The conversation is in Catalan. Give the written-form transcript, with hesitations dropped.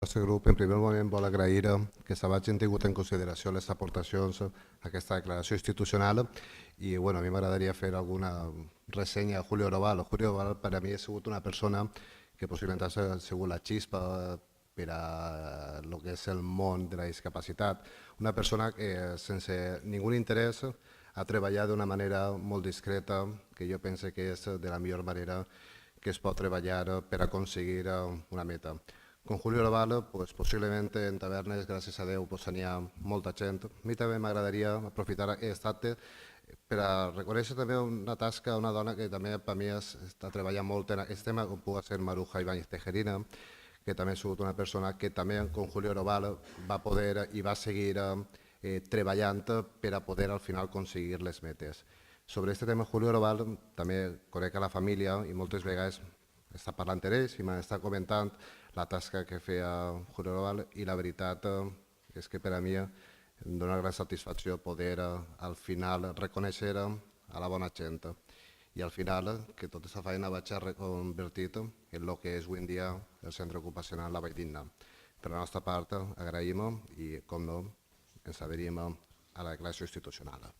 nostre grup, en primer moment, vol agrair que se vagin tingut en consideració les aportacions a aquesta declaració institucional i a mi m'agradaria fer alguna ressenya a Julio Robal. Julio Robal per a mi ha sigut una persona que possiblement ha sigut la xispa per a el que és el món de la discapacitat. Una persona que sense ningú interès ha treballat d'una manera molt discreta, que jo penso que és de la millor manera que es pot treballar per aconseguir una meta. Con Julio Robal, possiblement en tavernes, gràcies a Déu, n'hi ha molta gent. A mi també m'agradaria aprofitar aquest acte per a reconèixer també una tasca a una dona que també per mi està treballant molt en aquest tema, com pugui ser Maruja Ibáñez Tejerina, que també ha sigut una persona que també con Julio Robal va poder i va seguir treballant per a poder al final aconseguir les metes. Sobre aquest tema, Julio Robal, també conec a la família i moltes vegades està parlant amb ells i m'està comentant la tasca que feia Julio Robal i la veritat és que per a mi em dona gran satisfacció poder al final reconèixer a la bona gent i al final que tota aquesta feina vaig reconvertit en el que és avui en dia el centre ocupacional La Valldigna. Per la nostra part agraïm i, com no, ens adherim a la declaració institucional.